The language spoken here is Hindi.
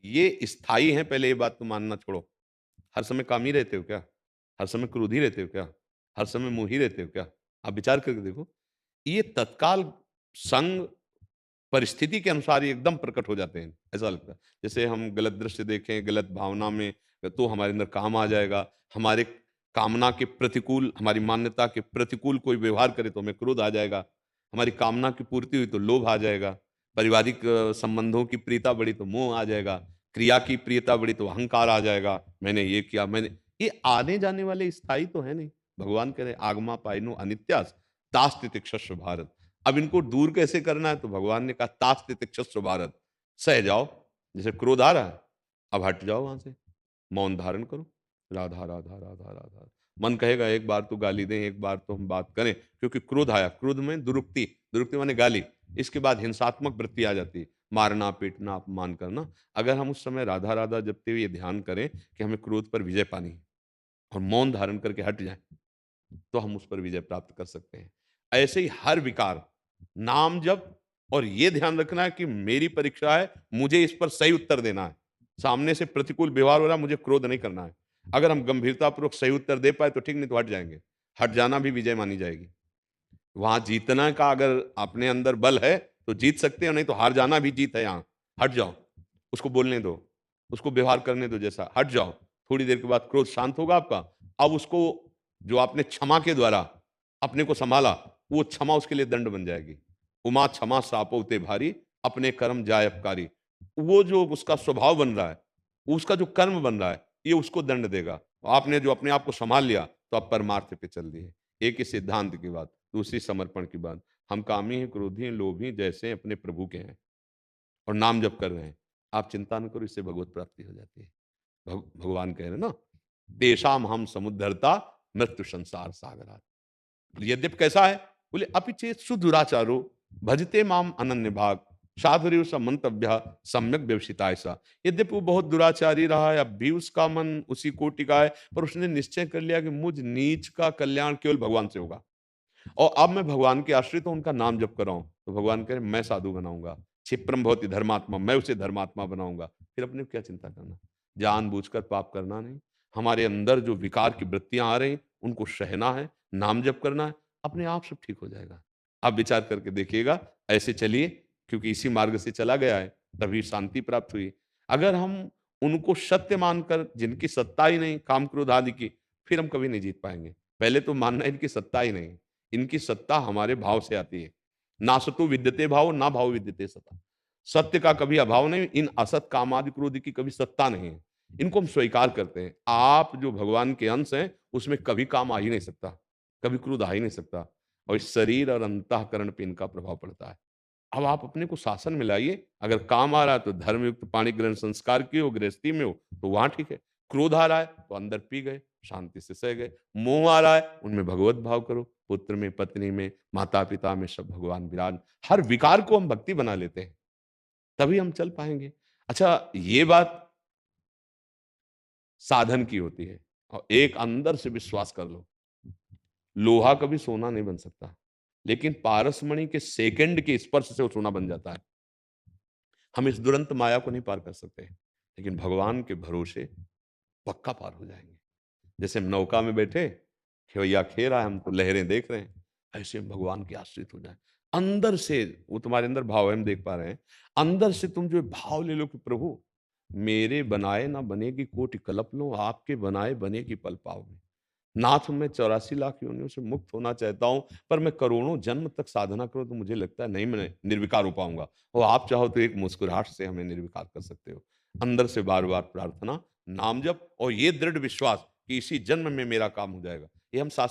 ये स्थायी हैं, पहले ये बात तो मानना छोड़ो। हर समय कामी रहते हो क्या? हर समय क्रोधी रहते हो क्या? हर समय मोही रहते हो क्या? आप विचार करके देखो। ये तत्काल संग परिस्थिति के अनुसार ही एकदम प्रकट हो जाते हैं, ऐसा लगता है। जैसे हम गलत दृश्य देखें, गलत भावना में, तो हमारे अंदर काम आ जाएगा। हमारे कामना के प्रतिकूल, हमारी मान्यता के प्रतिकूल कोई व्यवहार करे तो हमें क्रोध आ जाएगा। हमारी कामना की पूर्ति हुई तो लोभ आ जाएगा। पारिवारिक संबंधों की प्रियता बढ़ी तो मोह आ जाएगा। क्रिया की प्रियता बढ़ी तो अहंकार आ जाएगा। मैंने ये किया, मैंने ये आने-जाने वाले स्थायी तो है नहीं। भगवान कह रहे हैं, "आगमा पाइनो अनित्यास्, तास्ति तिक्षस्व भारत।" अब इनको दूर कैसे करना है? तो भगवान ने कहा, "तास्ति तिक्षस्व भारत।" सह जाओ। जैसे क्रोध आ रहा है, अब हट जाओ वहां से, मौन धारण करो। राधा राधा राधा राधा। मन कहेगा एक बार तो गाली दें, एक बार तो हम बात करें, क्योंकि क्रोध आया। क्रोध में दुरुक्ति, दुरुक्ति माने गाली। इसके बाद हिंसात्मक वृत्ति आ जाती है, मारना, पीटना, अपमान करना। अगर हम उस समय राधा राधा जपते हुए ये ध्यान करें कि हमें क्रोध पर विजय पानी है और मौन धारण करके हट जाएं, तो हम उस पर विजय प्राप्त कर सकते हैं। ऐसे ही हर विकार, नाम जप, और ये ध्यान रखना है कि मेरी परीक्षा है, मुझे इस पर सही उत्तर देना है। सामने से प्रतिकूल व्यवहार हो रहा है, मुझे क्रोध नहीं करना है। अगर हम गंभीरतापूर्वक सही उत्तर दे पाए तो ठीक, नहीं तो हट जाएँगे। हट जाना भी विजय मानी जाएगी। वहाँ जीतना का अगर अपने अंदर बल है, तो जीत सकते हो, नहीं तो हार जाना भी जीत है यहाँ। हट जाओ, उसको बोलने दो, उसको व्यवहार करने दो जैसा, हट जाओ। थोड़ी देर के बाद क्रोध शांत होगा आपका। अब उसको, जो आपने क्षमा के द्वारा अपने को सँभाला, वो क्षमा उसके लिए दंड बन जाएगी। उमा क्षमा सापौ ते भारी, अपने कर्म जाय अपकारी। वो जो उसका स्वभाव बन रहा है, उसका जो कर्म बन रहा है, ये उसको दंड देगा। आपने जो अपने आप को सँभाल लिया, तो आप परमार्थ पे चल दिए। एक ही सिद्धांत की बात, दूसरी समर्पण की बात। हम कामी हैं, क्रोधी हैं, लोभी हैं, जैसे अपने प्रभु के हैं और नाम जप कर रहे हैं। आप चिंता न करो, इससे भगवत प्राप्ति हो जाती है। भगवान कह रहे हैं ना, तेषाम हम समुद्धरता मृत्यु संसार सागरात्। यद्यपि कैसा है? बोले, अपि चेत सुदुराचारो भजते माम अनन्य भाग साधुरेव स मंतव्य सम्यक व्यवसिताय सा। यद्यपि वो बहुत दुराचारी रहा है, अब भी उसका मन उसी कोटि का है, पर उसने निश्चय कर लिया कि मुझ नीच का कल्याण केवल भगवान से होगा। और अब मैं भगवान के आश्रित हूं, उनका नाम जप कर रहा हूं, तो भगवान कह रहे मैं साधु बनाऊंगा। क्षिप्रम भवति धर्मात्मा, मैं उसे धर्मात्मा बनाऊंगा। फिर अपने को क्या चिंता करना? जानबूझकर पाप करना नहीं। हमारे अंदर जो विकार की वृत्तियां आ रही, उनको सहना है, नाम जप करना है, अपने आप सब ठीक हो जाएगा। आप विचार करके देखिएगा, ऐसे चलिए, क्योंकि इसी मार्ग से चला गया है, तभी शांति प्राप्त हुई। अगर हम उनको सत्य मानकर, जिनकी सत्ता ही नहीं काम क्रोध आदि की, फिर हम कभी नहीं जीत पाएंगे। पहले तो मानना है इनकी सत्ता ही नहीं, इनकी सत्ता हमारे भाव से आती है। ना सतो विद्यते भाव, ना भाव विद्यते सता। सत्य का कभी अभाव नहीं, इन असत कामादि क्रोध की कभी सत्ता नहीं है। इनको हम स्वीकार करते हैं। आप जो भगवान के अंश हैं, उसमें कभी काम आ ही नहीं सकता, कभी क्रोध आ ही नहीं सकता, और इस शरीर और अंतःकरण पे इनका प्रभाव पड़ता है। अब आप अपने को शासन में लाइए। अगर काम आ रहा है तो धर्मयुक्त पाणी ग्रहण संस्कार की हो, गृहस्थी में हो, तो वहां ठीक है। क्रोध आ रहा है तो अंदर पी गए, शांति से सह गए। मोह आ रहा है, उनमें भगवत भाव करो। पुत्र में, पत्नी में, माता पिता में, सब भगवान विराज। हर विकार को हम भक्ति बना लेते हैं, तभी हम चल पाएंगे। अच्छा, ये बात साधन की होती है, और एक अंदर से विश्वास कर लो, लोहा कभी सोना नहीं बन सकता, लेकिन पारसमणि के सेकंड के स्पर्श से वो सोना बन जाता है। हम इस दुरंत माया को नहीं पार कर सकते, लेकिन भगवान के भरोसे पक्का पार हो जाएंगे। जैसे हम नौका में बैठे, खेवैया खे रहा है, हम तो लहरें देख रहे हैं, ऐसे हम भगवान के आश्रित हो जाए। अंदर से, वो तुम्हारे अंदर भाव है, हम देख पा रहे हैं। अंदर से तुम जो भाव ले लो कि प्रभु, मेरे बनाए ना बनेगी कोटि कल्प लो, आपके बनाए बनेगी पल पाव में। नाथ, मैं 84 लाख योनियों से मुक्त होना चाहता हूँ, पर मैं करोड़ों जन्म तक साधना करूँ तो मुझे लगता है नहीं, मैं निर्विकार हो पाऊँगा। और आप चाहो तो एक मुस्कुराहट से हमें निर्विकार कर सकते हो। अंदर से बार-बार प्रार्थना, नाम जप, और ये दृढ़ विश्वास कि इसी जन्म में मेरा काम हो जाएगा। ये हम शास्त्र